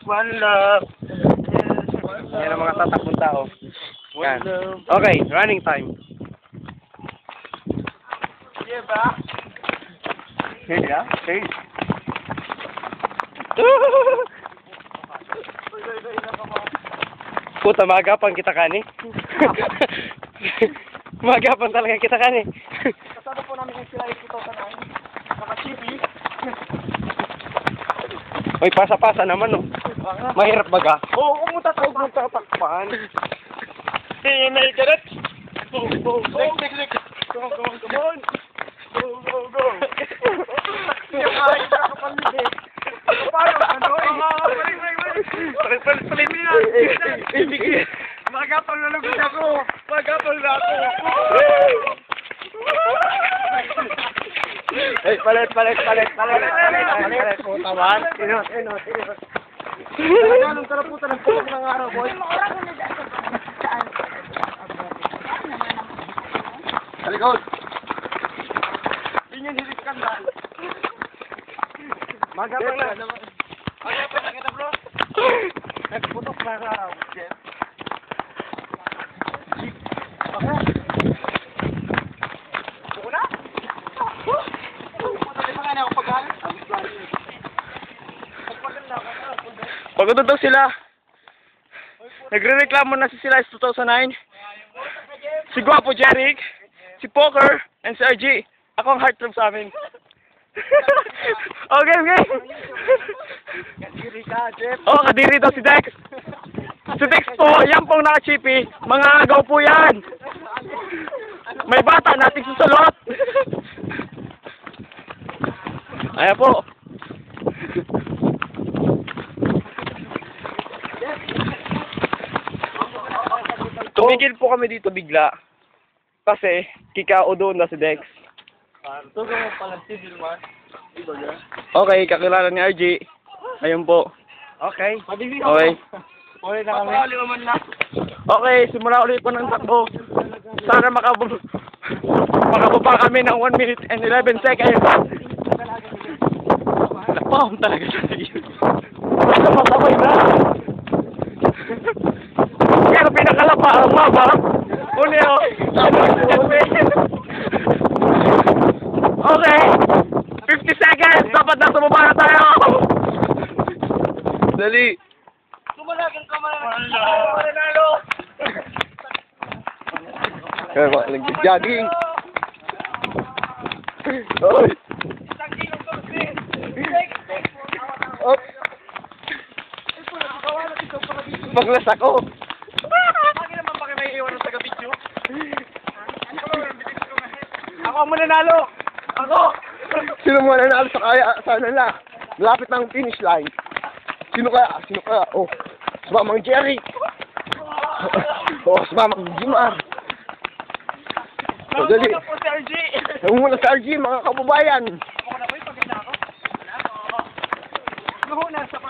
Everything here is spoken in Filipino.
One love. Yan ang mga tatakbong tao. Yan. One love. Okay, running time. Yeah, ba? Yeah, okay. Puta, magapan kita kani. Magapan talaga kita kani. Kasama po namin yung sila ito sa namin. Naka-chippy. May pasa-pasa naman, no. Mahirap baga. Oo, kung tatakpan. Hey, na ikarat. Go, go, go. Next. Go, go, come on. Go, go, go. Ay, nakapamigay. Paano? Ano? Palit mo yan. Magapal na lugod ako. Magapal na ako. Hey, palit. Putawan. Inot. Anong karaputan ng puso ng araw, boy? Talikod. Yun yung hiliskandal. Magapal na kita, bro. Nagputok na araw. Yes. Buko na? Pagod daw sila. Nagre-reklamo na sila sa 2009. Si Guapo Jeric, si Poker, and si RG. Ako ang heartthrob sa amin. Okay. Kadiri ka, Jeff. Oh, kadiri daw si Dex. Si Dex po, yan pong naka-chippy. Mga agaw po yan. May bata nating susulot. Ayan po. Tumigil po kami dito bigla. Kasi, kikao doon na si Dex. Ito ka mo pala si Dilmar. Okay, kakilala ni RG. Ayun po. Okay. Okay. Uwi na kami. Papakaliwaman na. Okay, simula ulit po ng takbo. Sana makababa kami ng 1 minute and 11 seconds. Napahom talaga sa iyo. Basta masabay na. Pero pinakalapa ang maba. Uneo. Okay. 50 seconds. Dapat nasa baba na tayo. Dali. Kumalagang mananalo. Kaya ba, nag-jogging. Oy. Op. Paglas ako. Bakit naman ba kayo may iwan sa gabi-video? Ako ang mananalo. Ako. Sino mo nanalo sa kaya? Sana na. Malapit ng finish line. Sino kaya? Oh. Sumamang Jerry. Oh, sumamang Jimar. So, dali. Ako si RG. Nangunguna sa RG, mga kababayan. Ako na po yung pagkita ako. Nuhuna sa